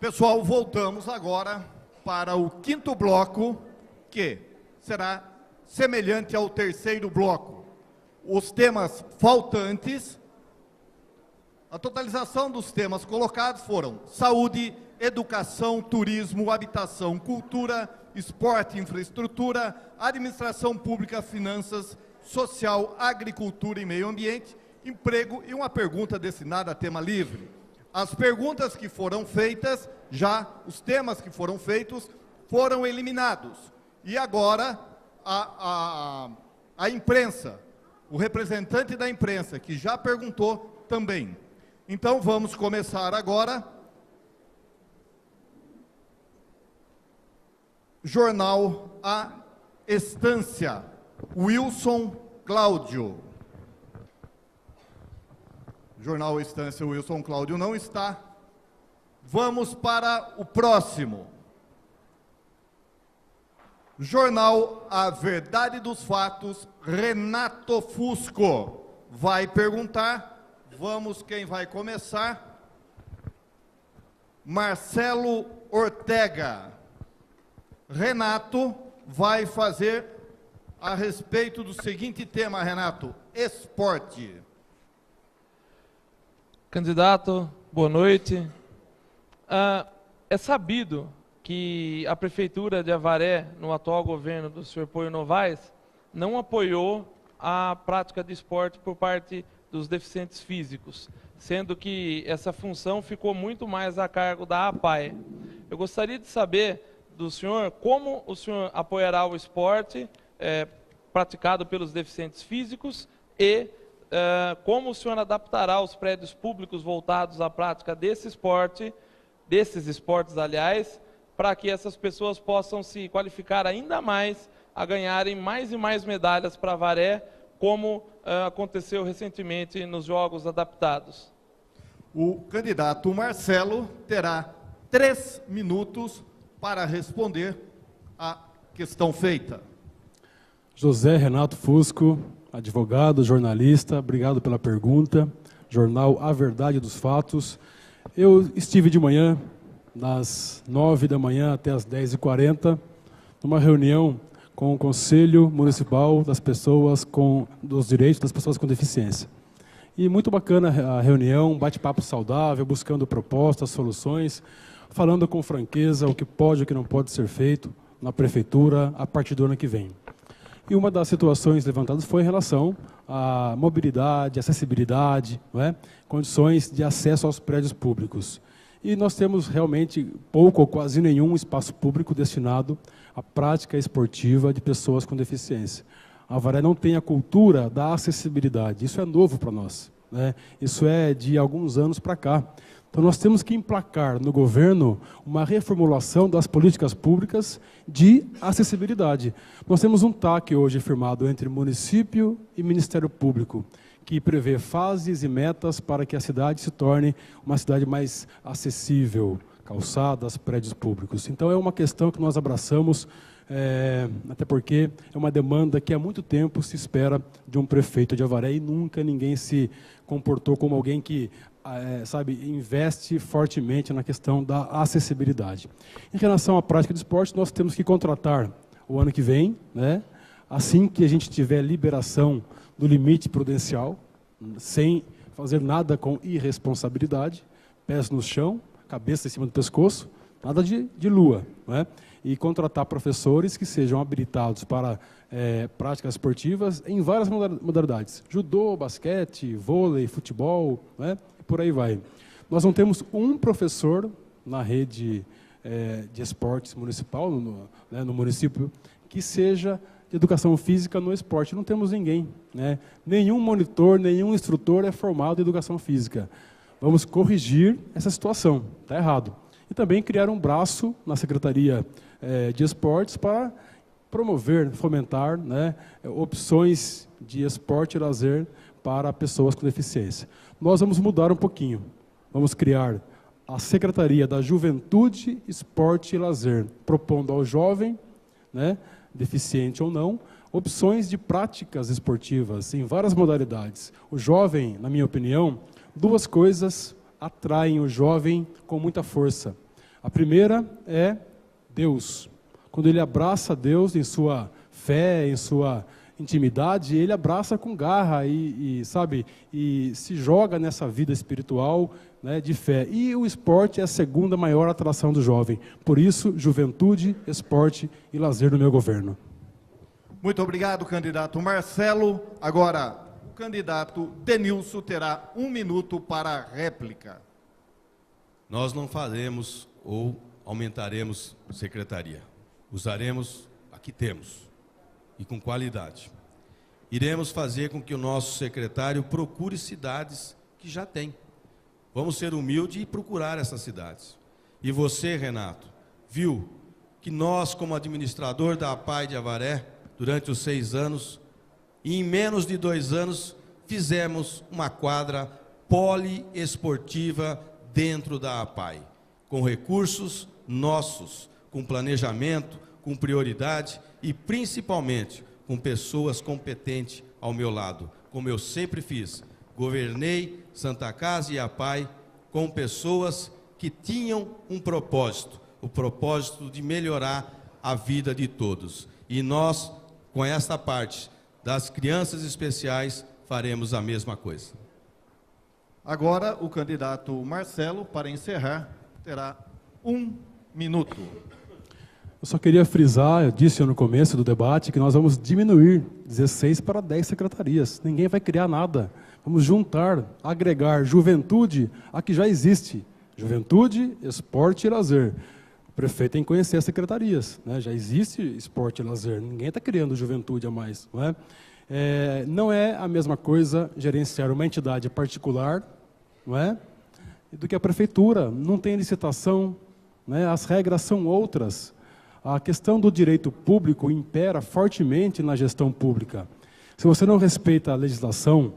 Pessoal, voltamos agora para o quinto bloco, que será semelhante ao terceiro bloco. Os temas faltantes, a totalização dos temas colocados foram saúde, educação, turismo, habitação, cultura, esporte, infraestrutura, administração pública, finanças, social, agricultura e meio ambiente, emprego e uma pergunta destinada a tema livre. As perguntas que foram feitas, os temas que foram feitos, foram eliminados. E agora, a imprensa, o representante da imprensa, que já perguntou também. Então, vamos começar agora. Jornal A Estância, Wilson Cláudio. Jornal Estância, Wilson Cláudio não está. Vamos para o próximo. Jornal A Verdade dos Fatos, Renato Fusco vai perguntar. Vamos, quem vai começar? Marcelo Ortega. Renato vai fazer a respeito do seguinte tema, Renato: esporte. Candidato, boa noite. É sabido que a Prefeitura de Avaré, no atual governo do senhor Poio Novaes, não apoiou a prática de esporte por parte dos deficientes físicos, sendo que essa função ficou muito mais a cargo da APAE. Eu gostaria de saber do senhor como o senhor apoiará o esporte praticado pelos deficientes físicos e como o senhor adaptará os prédios públicos voltados à prática desse esporte, desses esportes, aliás, para que essas pessoas possam se qualificar ainda mais a ganharem mais e mais medalhas para Avaré, como aconteceu recentemente nos Jogos Adaptados. O candidato Marcelo terá 3 minutos para responder à questão feita. José Renato Fusco, advogado, jornalista, obrigado pela pergunta. Jornal A Verdade dos Fatos. Eu estive de manhã, das 9 da manhã até as 10h40, numa reunião com o Conselho Municipal dos Direitos das Pessoas com Deficiência. E muito bacana a reunião, um bate-papo saudável, buscando propostas, soluções, falando com franqueza o que pode e o que não pode ser feito na Prefeitura a partir do ano que vem. E uma das situações levantadas foi em relação à mobilidade, acessibilidade, não é? Condições de acesso aos prédios públicos. E nós temos realmente pouco ou quase nenhum espaço público destinado à prática esportiva de pessoas com deficiência. A Avaré não tem a cultura da acessibilidade, isso é novo para nós, né? Isso é de alguns anos para cá. Então nós temos que emplacar no governo uma reformulação das políticas públicas de acessibilidade. Nós temos um TAC hoje firmado entre município e Ministério Público, que prevê fases e metas para que a cidade se torne uma cidade mais acessível, calçadas, prédios públicos. Então é uma questão que nós abraçamos, até porque é uma demanda que há muito tempo se espera de um prefeito de Avaré e nunca ninguém se comportou como alguém que investe fortemente na questão da acessibilidade. Em relação à prática de esporte, nós temos que contratar o ano que vem, né, assim que a gente tiver liberação do limite prudencial, sem fazer nada com irresponsabilidade, pés no chão, cabeça em cima do pescoço, nada de lua, né? E contratar professores que sejam habilitados para práticas esportivas em várias modalidades, judô, basquete, vôlei, futebol, né? E por aí vai. Nós não temos um professor na rede de esportes municipal, no município, que seja de educação física no esporte. Não temos ninguém, né? Nenhum monitor, nenhum instrutor é formado em educação física. Vamos corrigir essa situação, está errado. E também criar um braço na Secretaria de Esportes para promover, fomentar, né, opções de esporte e lazer para pessoas com deficiência. Nós vamos mudar um pouquinho. Vamos criar a Secretaria da Juventude, Esporte e Lazer, propondo ao jovem, né, deficiente ou não, opções de práticas esportivas em várias modalidades. O jovem, na minha opinião, duas coisas atraem o jovem com muita força: A primeira é Deus. Quando ele abraça Deus em sua fé, em sua intimidade, ele abraça com garra e se joga nessa vida espiritual, né, de fé. E o esporte é a segunda maior atração do jovem. Por isso, juventude, esporte e lazer no meu governo. Muito obrigado, candidato Marcelo. Agora, o candidato Denilson terá 1 minuto para a réplica. Nós não faremos ou aumentaremos secretaria. Usaremos a que temos e com qualidade. Iremos fazer com que o nosso secretário procure cidades que já tem. Vamos ser humildes e procurar essas cidades. E você, Renato, viu que nós, como administrador da APAI de Avaré, durante os 6 anos, e em menos de 2 anos, fizemos uma quadra poliesportiva dentro da APAI, com recursos nossos, com planejamento, com prioridade e, principalmente, com pessoas competentes ao meu lado, como eu sempre fiz. Governei Santa Casa e APAI com pessoas que tinham um propósito, o propósito de melhorar a vida de todos. E nós, com esta parte das crianças especiais, faremos a mesma coisa. Agora, o candidato Marcelo, para encerrar, terá 1 minuto. Eu só queria frisar, eu disse no começo do debate, que nós vamos diminuir 16 para 10 secretarias. Ninguém vai criar nada. Vamos juntar, agregar juventude a que já existe. Juventude, esporte e lazer. O prefeito tem que conhecer as secretarias, né? Já existe esporte e lazer, ninguém está criando juventude a mais. Não é? Não é a mesma coisa gerenciar uma entidade particular, não é, do que a prefeitura. Não tem licitação, né? As regras são outras. A questão do direito público impera fortemente na gestão pública. Se você não respeita a legislação,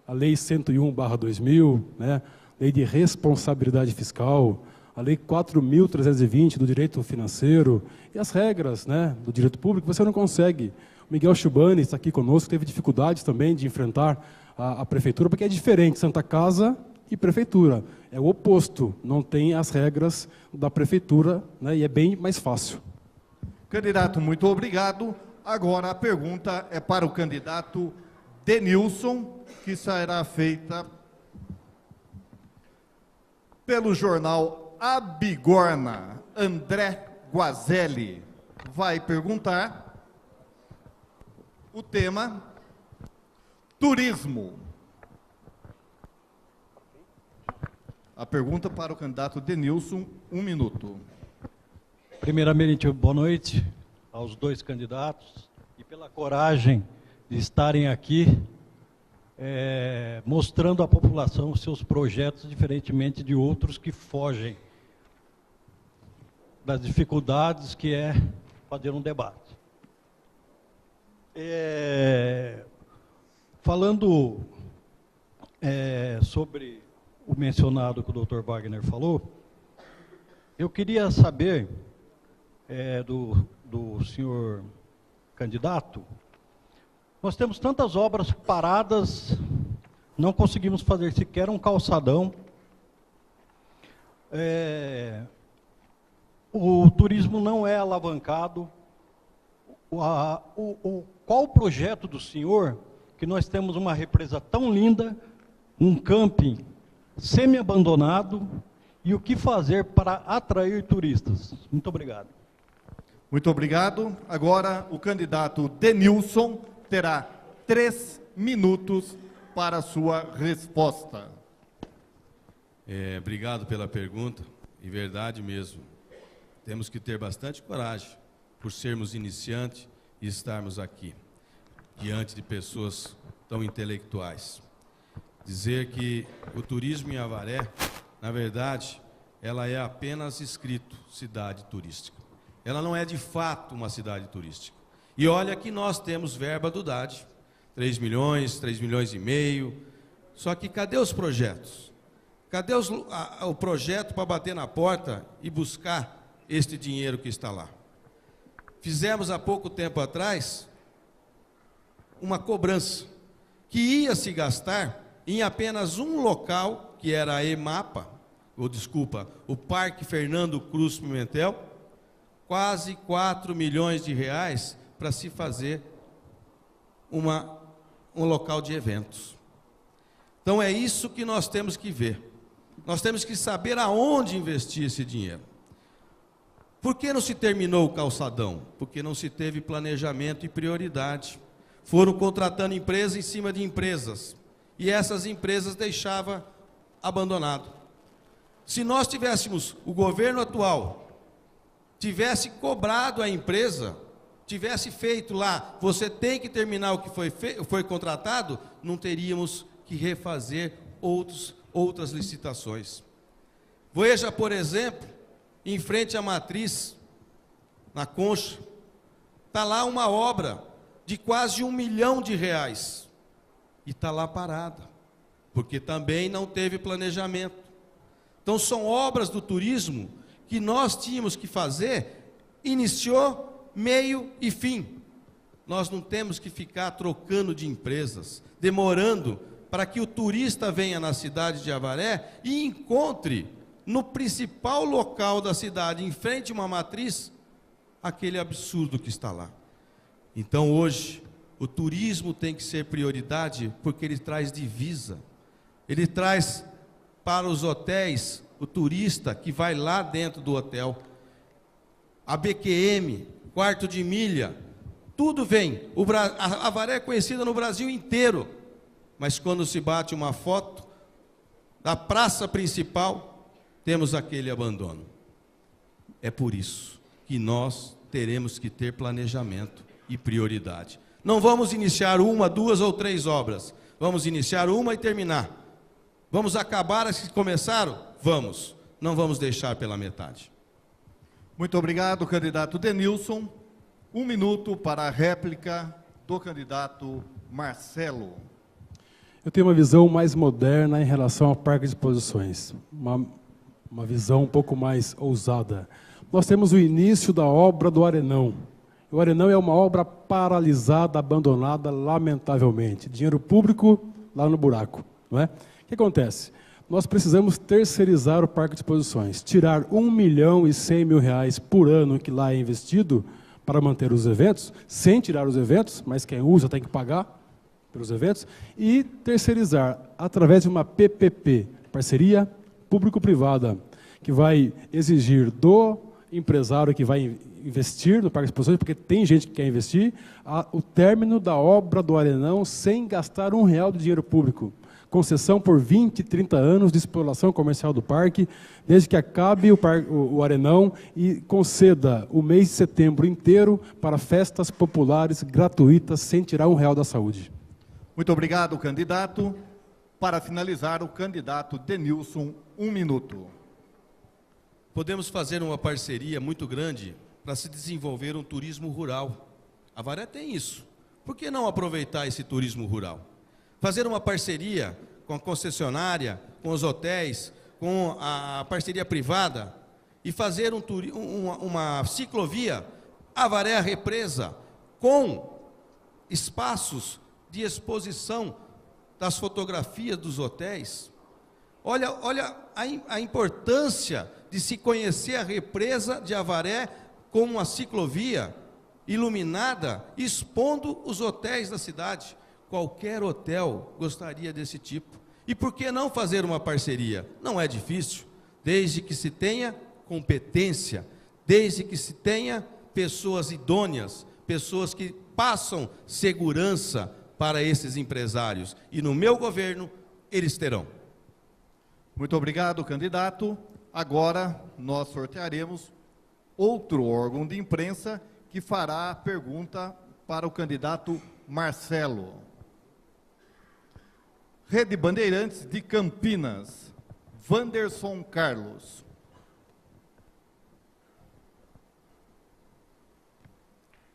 a Lei 101/2000, né? Lei de responsabilidade fiscal, a Lei 4.320 do direito financeiro e as regras, né, do direito público, você não consegue. O Miguel Chubani está aqui conosco, teve dificuldades também de enfrentar a prefeitura, porque é diferente Santa Casa e prefeitura. É o oposto, não tem as regras da prefeitura, né, e é bem mais fácil. Candidato, muito obrigado. Agora a pergunta é para o candidato Denilson, que será feita pelo jornal A Bigorna. André Guazelli vai perguntar o tema turismo. A pergunta para o candidato Denilson, 1 minuto. Primeiramente, boa noite aos 2 candidatos e pela coragem de estarem aqui mostrando à população os seus projetos, diferentemente de outros que fogem das dificuldades que é fazer um debate. Falando sobre o mencionado que o Dr. Wagner falou, eu queria saber do senhor candidato, nós temos tantas obras paradas, não conseguimos fazer sequer um calçadão. O turismo não é alavancado. Qual o projeto do senhor, que nós temos uma represa tão linda, um camping semi-abandonado, e o que fazer para atrair turistas? Muito obrigado. Muito obrigado. Agora o candidato Denilson terá 3 minutos para a sua resposta. Obrigado pela pergunta, e verdade mesmo. Temos que ter bastante coragem por sermos iniciantes e estarmos aqui, diante de pessoas tão intelectuais. Dizer que o turismo em Avaré, na verdade, ela é apenas escrito cidade turística. Ela não é de fato uma cidade turística. E olha que nós temos verba do DAD, 3 milhões, 3 milhões e meio. Só que cadê os projetos? Cadê o projeto para bater na porta e buscar este dinheiro que está lá? Fizemos há pouco tempo atrás uma cobrança que ia se gastar em apenas um local, que era a EMAPA, o Parque Fernando Cruz Pimentel, quase 4 milhões de reais para se fazer um local de eventos. Então é isso que nós temos que ver. Nós temos que saber aonde investir esse dinheiro. Por que não se terminou o calçadão? Porque não se teve planejamento e prioridade. Foram contratando empresas em cima de empresas. E essas empresas deixavam abandonado. Se nós tivéssemos, o governo atual, tivesse cobrado a empresa, tivesse feito lá, você tem que terminar o que foi contratado, não teríamos que refazer outras licitações. Veja, por exemplo, em frente à matriz, na Concha, está lá uma obra de quase R$1 milhão, e está lá parada, porque também não teve planejamento. Então são obras do turismo que nós tínhamos que fazer, iniciou, meio e fim. Nós não temos que ficar trocando de empresas, demorando para que o turista venha na cidade de Avaré e encontre no principal local da cidade, em frente a uma matriz, aquele absurdo que está lá. Então hoje, o turismo tem que ser prioridade, porque ele traz divisa. Ele traz para os hotéis o turista que vai lá dentro do hotel. A BQM, quarto de milha, tudo vem. A Avaré é conhecida no Brasil inteiro, mas quando se bate uma foto da praça principal, temos aquele abandono. É por isso que nós teremos que ter planejamento e prioridade. Não vamos iniciar 1, 2 ou 3 obras. Vamos iniciar uma e terminar. Vamos acabar as que começaram? Vamos. Não vamos deixar pela metade. Muito obrigado, candidato Denilson. 1 minuto para a réplica do candidato Marcelo. Eu tenho uma visão mais moderna em relação ao parque de exposições. Uma visão um pouco mais ousada. Nós temos o início da obra do Arenão. O Arenão é uma obra paralisada, abandonada, lamentavelmente. Dinheiro público lá no buraco, não é? O que acontece? Nós precisamos terceirizar o parque de exposições, tirar R$1.100.000 por ano que lá é investido para manter os eventos, sem tirar os eventos, mas quem usa tem que pagar pelos eventos, e terceirizar através de uma PPP, parceria público-privada, que vai exigir do empresário que vai investir no parque de exposições, porque tem gente que quer investir, o término da obra do Arenão sem gastar R$1 de dinheiro público. Concessão por 20, 30 anos de exploração comercial do parque, desde que acabe o Arenão e conceda o mês de setembro inteiro para festas populares gratuitas, sem tirar R$1 da saúde. Muito obrigado, candidato. Para finalizar, o candidato Denilson, 1 minuto. Podemos fazer uma parceria muito grande para se desenvolver um turismo rural. A Avaré tem isso. Por que não aproveitar esse turismo rural? Fazer uma parceria com a concessionária, com os hotéis, com a parceria privada e fazer uma ciclovia Avaré Represa com espaços de exposição das fotografias dos hotéis. Olha a importância de se conhecer a represa de Avaré com uma ciclovia iluminada, expondo os hotéis da cidade. Qualquer hotel gostaria desse tipo. E por que não fazer uma parceria? Não é difícil, desde que se tenha competência, desde que se tenha pessoas idôneas, pessoas que passam segurança para esses empresários. E no meu governo, eles terão. Muito obrigado, candidato. Agora, nós sortearemos outro órgão de imprensa que fará a pergunta para o candidato Marcelo. Rede Bandeirantes de Campinas, Wanderson Carlos.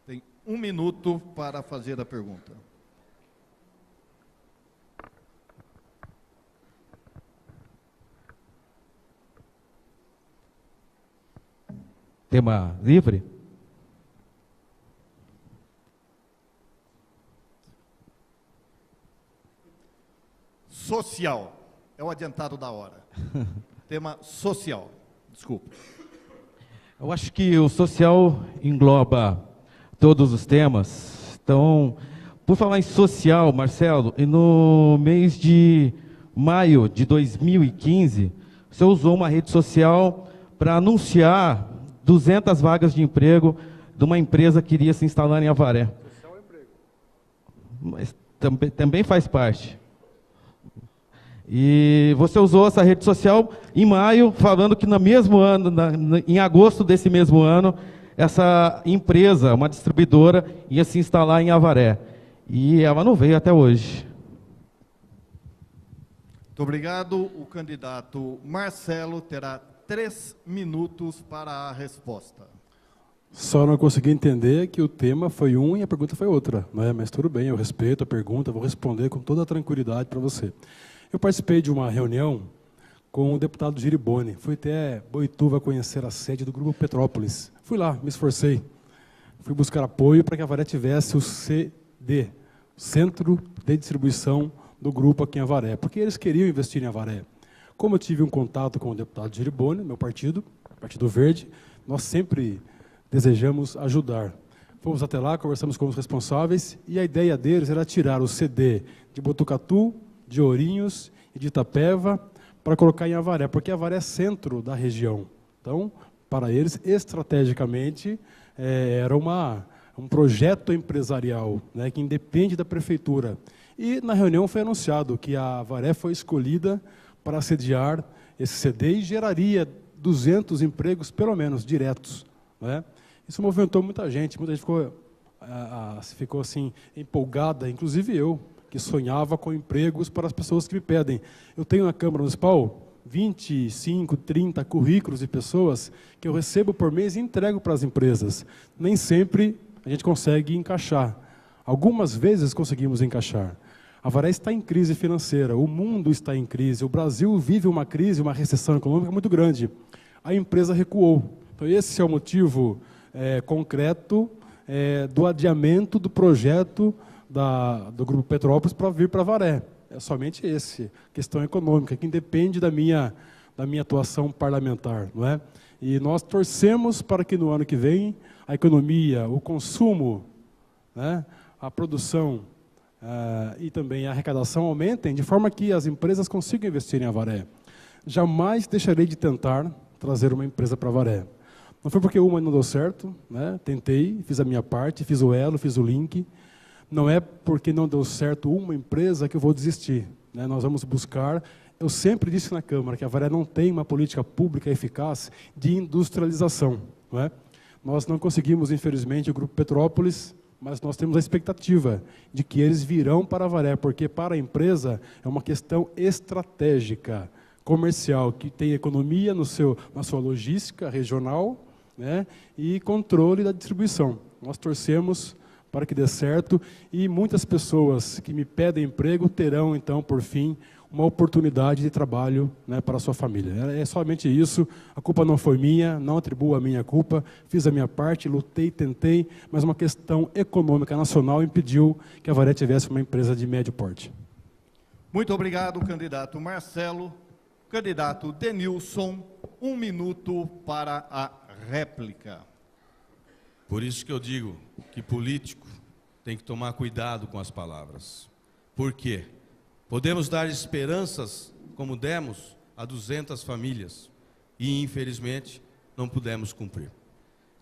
Tem 1 minuto para fazer a pergunta. Tema livre? Social. É o adiantado da hora. tema social. Desculpa. Eu acho que o social engloba todos os temas. Então, por falar em social, Marcelo, e no mês de maio de 2015, você usou uma rede social para anunciar 200 vagas de emprego de uma empresa que iria se instalar em Avaré. Social é emprego. Mas também faz parte. E você usou essa rede social em maio, falando que no mesmo ano, em agosto desse mesmo ano, essa empresa, uma distribuidora, ia se instalar em Avaré. E ela não veio até hoje. Muito obrigado. O candidato Marcelo terá 3 minutos para a resposta. Só não consegui entender que o tema foi um e a pergunta foi outra, não é? Mas tudo bem, eu respeito a pergunta, vou responder com toda a tranquilidade para você. Eu participei de uma reunião com o deputado Giriboni. Fui até Boituva conhecer a sede do Grupo Petrópolis. Fui lá, me esforcei. Fui buscar apoio para que a Avaré tivesse o CD, Centro de Distribuição do Grupo aqui em Avaré, porque eles queriam investir em Avaré. Como eu tive um contato com o deputado Giriboni, meu partido, Partido Verde, nós sempre desejamos ajudar. Fomos até lá, conversamos com os responsáveis e a ideia deles era tirar o CD de Botucatu, de Ourinhos e de Itapeva para colocar em Avaré, porque Avaré é centro da região. Então, para eles, estrategicamente, era um projeto empresarial, né, que independe da prefeitura. E na reunião foi anunciado que a Avaré foi escolhida para sediar esse CD e geraria 200 empregos, pelo menos, diretos, né? Isso movimentou muita gente ficou assim, empolgada, inclusive eu, que sonhava com empregos para as pessoas que me pedem. Eu tenho na Câmara Municipal 25, 30 currículos de pessoas que eu recebo por mês e entrego para as empresas. Nem sempre a gente consegue encaixar. Algumas vezes conseguimos encaixar. A Avaré está em crise financeira, o mundo está em crise, o Brasil vive uma crise, uma recessão econômica muito grande. A empresa recuou. Então esse é o motivo concreto do adiamento do projeto do Grupo Petrópolis para vir para Avaré. É somente esse, questão econômica, que independe da minha atuação parlamentar, não é? E nós torcemos para que no ano que vem a economia, o consumo, né, a produção e também a arrecadação aumentem, de forma que as empresas consigam investir em Avaré. Jamais deixarei de tentar trazer uma empresa para Avaré. Não foi porque uma não deu certo, né? Tentei, fiz a minha parte, fiz o elo, fiz o link. Não é porque não deu certo uma empresa que eu vou desistir, né? Nós vamos buscar, eu sempre disse na Câmara que a Avaré não tem uma política pública eficaz de industrialização, não é? Nós não conseguimos, infelizmente, o Grupo Petrópolis, mas nós temos a expectativa de que eles virão para Avaré, porque para a empresa é uma questão estratégica, comercial, que tem economia na sua logística regional, né, e controle da distribuição. Nós torcemos para que dê certo e muitas pessoas que me pedem emprego terão, então, por fim, uma oportunidade de trabalho, né, para a sua família. É somente isso, a culpa não foi minha, não atribuo a minha culpa, fiz a minha parte, lutei, tentei, mas uma questão econômica nacional impediu que a Avaré tivesse uma empresa de médio porte. Muito obrigado, candidato Marcelo. Candidato Denilson, 1 minuto para a réplica. Por isso que eu digo que político tem que tomar cuidado com as palavras. Por quê? Podemos dar esperanças, como demos, a 200 famílias, e infelizmente não pudemos cumprir.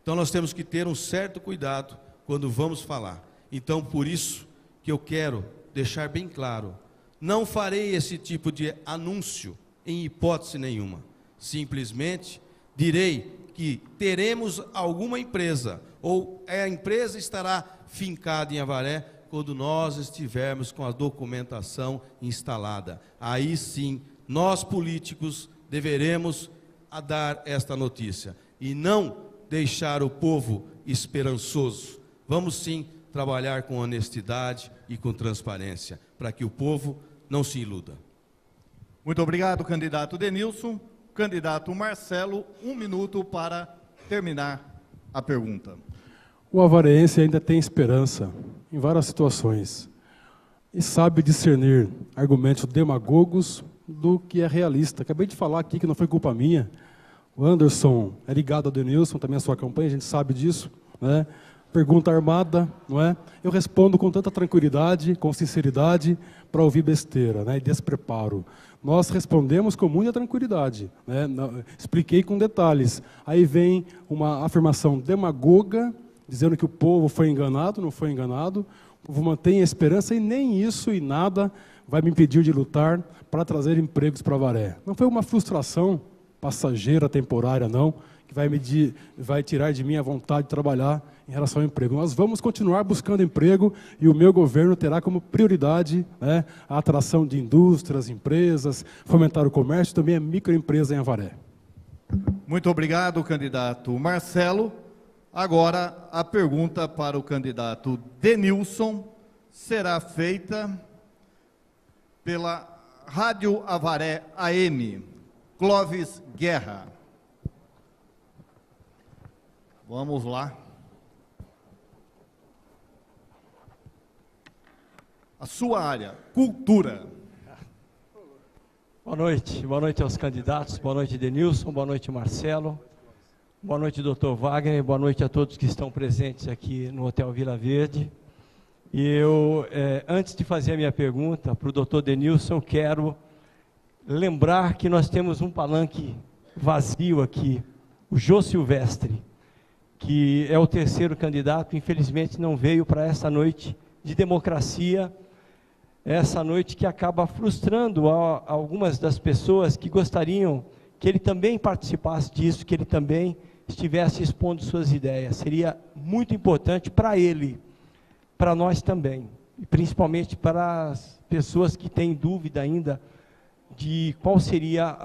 Então nós temos que ter um certo cuidado quando vamos falar. Então por isso que eu quero deixar bem claro, não farei esse tipo de anúncio em hipótese nenhuma. Simplesmente direi que teremos alguma empresa, ou a empresa estará fincada em Avaré, quando nós estivermos com a documentação instalada. Aí sim, nós políticos deveremos dar esta notícia, e não deixar o povo esperançoso. Vamos sim trabalhar com honestidade e com transparência, para que o povo não se iluda. Muito obrigado, candidato Denilson. Candidato Marcelo, 1 minuto para terminar a pergunta. O avarense ainda tem esperança em várias situações e sabe discernir argumentos demagogos do que é realista. Acabei de falar aqui que não foi culpa minha. O Anderson é ligado ao Denilson, também a sua campanha, a gente sabe disso, né? Pergunta armada, não é? Eu respondo com tanta tranquilidade, com sinceridade, para ouvir besteira, né? E despreparo. Nós respondemos com muita tranquilidade, né? Expliquei com detalhes. Aí vem uma afirmação demagoga, dizendo que o povo foi enganado, não foi enganado. O povo mantém a esperança e nem isso e nada vai me impedir de lutar para trazer empregos para Avaré. Não foi uma frustração passageira, temporária, não, que vai tirar de mim a vontade de trabalhar em relação ao emprego. Nós vamos continuar buscando emprego e o meu governo terá como prioridade, né, a atração de indústrias, empresas, fomentar o comércio, também a microempresa em Avaré. Muito obrigado, candidato Marcelo. Agora, a pergunta para o candidato Denilson será feita pela Rádio Avaré AM, Clóvis Guerra. Vamos lá. A sua área, cultura. Boa noite aos candidatos, boa noite Denilson, boa noite Marcelo, boa noite doutor Wagner, boa noite a todos que estão presentes aqui no Hotel Vila Verde. E eu, antes de fazer a minha pergunta para o doutor Denilson, quero lembrar que nós temos um palanque vazio aqui, o Jô Silvestre, que é o terceiro candidato, infelizmente não veio para essa noite de democracia, essa noite que acaba frustrando algumas das pessoas que gostariam que ele também participasse disso, que ele também estivesse expondo suas ideias. Seria muito importante para ele, para nós também, e principalmente para as pessoas que têm dúvida ainda de qual seria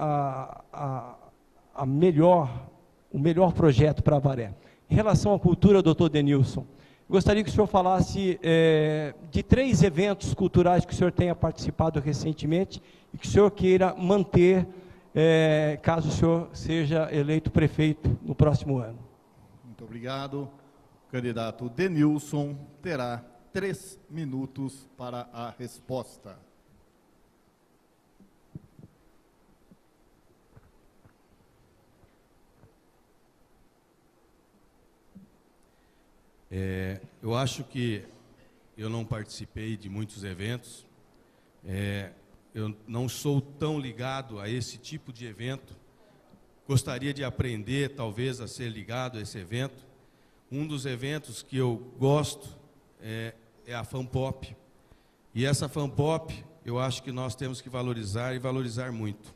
o melhor projeto para Avaré. Em relação à cultura, doutor Denilson, gostaria que o senhor falasse de 3 eventos culturais que o senhor tenha participado recentemente e que o senhor queira manter, caso o senhor seja eleito prefeito no próximo ano. Muito obrigado. O candidato Denilson terá 3 minutos para a resposta. Eu acho que eu não participei de muitos eventos, eu não sou tão ligado a esse tipo de evento, gostaria de aprender talvez a ser ligado a esse evento. Um dos eventos que eu gosto é a FanPop, e essa FanPop eu acho que nós temos que valorizar e valorizar muito.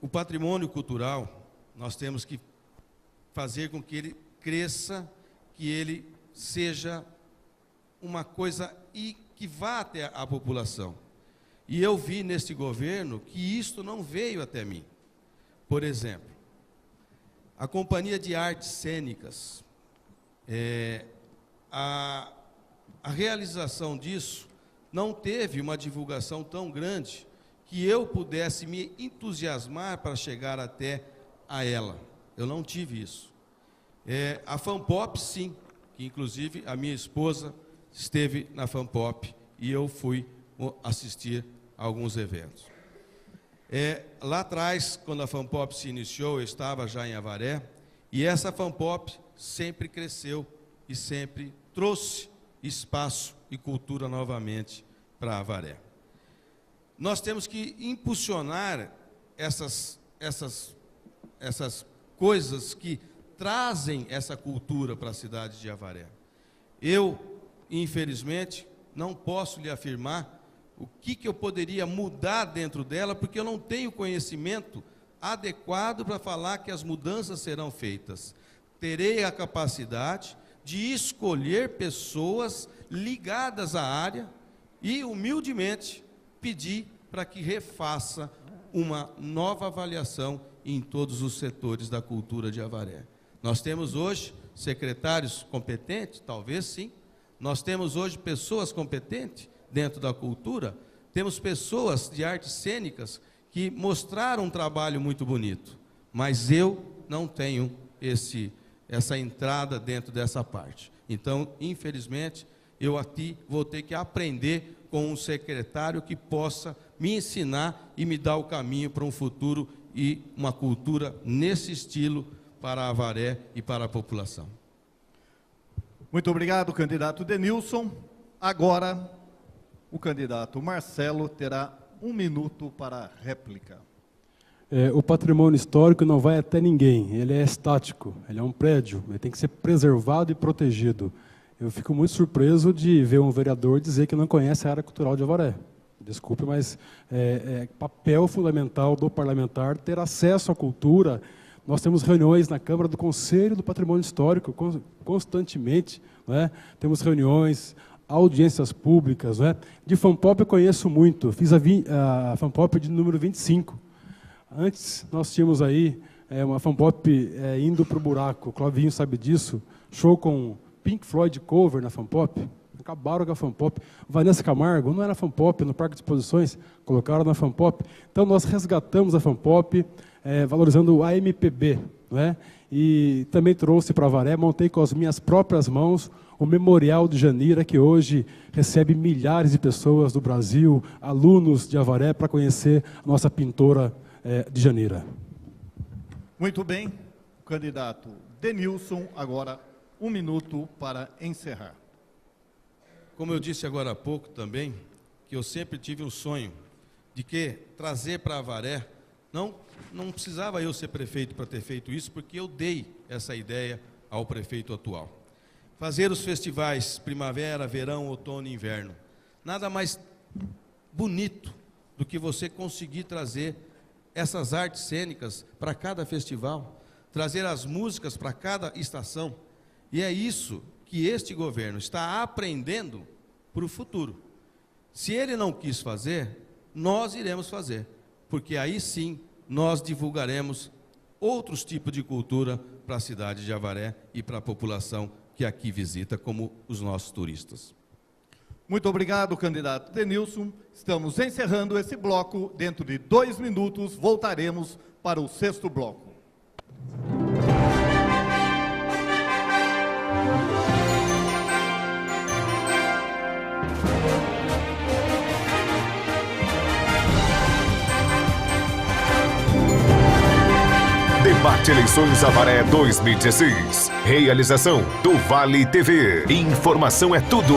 O patrimônio cultural, nós temos que fazer com que ele cresça, que ele seja uma coisa e que vá até a população. E eu vi neste governo que isto não veio até mim. Por exemplo, a Companhia de Artes Cênicas, a realização disso não teve uma divulgação tão grande que eu pudesse me entusiasmar para chegar até a ela. Eu não tive isso. A FanPop, sim, que inclusive a minha esposa esteve na FanPop e eu fui assistir a alguns eventos. Lá atrás, quando a FanPop se iniciou, eu estava já em Avaré, e essa FanPop sempre cresceu e sempre trouxe espaço e cultura novamente para Avaré. Nós temos que impulsionar essas coisas que trazem essa cultura para a cidade de Avaré. Eu, infelizmente, não posso lhe afirmar o que eu poderia mudar dentro dela, porque eu não tenho conhecimento adequado para falar que as mudanças serão feitas. Terei a capacidade de escolher pessoas ligadas à área e, humildemente, pedir para que refaça uma nova avaliação em todos os setores da cultura de Avaré. Nós temos hoje secretários competentes? Talvez sim. Nós temos hoje pessoas competentes dentro da cultura? Temos pessoas de artes cênicas que mostraram um trabalho muito bonito, mas eu não tenho essa entrada dentro dessa parte. Então, infelizmente, eu aqui vou ter que aprender com um secretário que possa me ensinar e me dar o caminho para um futuro e uma cultura nesse estilo para Avaré e para a população. Muito obrigado, candidato Denilson. Agora, o candidato Marcelo terá 1 minuto para a réplica. O patrimônio histórico não vai até ninguém, ele é estático, ele é um prédio, ele tem que ser preservado e protegido. Eu fico muito surpreso de ver um vereador dizer que não conhece a área cultural de Avaré. Desculpe, mas é papel fundamental do parlamentar ter acesso à cultura. Nós temos reuniões na Câmara do Conselho do Patrimônio Histórico constantemente, não é? Temos reuniões, audiências públicas, não é? De FANPOP eu conheço muito, fiz a FANPOP de número 25. Antes nós tínhamos aí uma FANPOP indo para o buraco, o Clavinho sabe disso, show com Pink Floyd cover na FANPOP, acabaram com a FANPOP. Vanessa Camargo não era FANPOP no Parque de Exposições, colocaram na FANPOP. Então nós resgatamos a FANPOP, valorizando a MPB, não é? E também trouxe para Avaré, montei com as minhas próprias mãos o Memorial de Janira, que hoje recebe milhares de pessoas do Brasil, alunos de Avaré, para conhecer a nossa pintora de Janira. Muito bem, o candidato Denilson, agora 1 minuto para encerrar. Como eu disse agora há pouco também, que eu sempre tive um sonho de que trazer para Avaré, não precisava eu ser prefeito para ter feito isso, porque eu dei essa ideia ao prefeito atual. Fazer os festivais primavera, verão, outono e inverno. Nada mais bonito do que você conseguir trazer essas artes cênicas para cada festival, trazer as músicas para cada estação. E é isso que este governo está aprendendo para o futuro. Se ele não quis fazer, nós iremos fazer, porque aí sim nós divulgaremos outros tipos de cultura para a cidade de Avaré e para a população que aqui visita, como os nossos turistas. Muito obrigado, candidato Denilson. Estamos encerrando esse bloco. Dentro de 2 minutos, voltaremos para o 6º bloco. Debate Eleições Avaré 2016. Realização do Vale TV. Informação é tudo.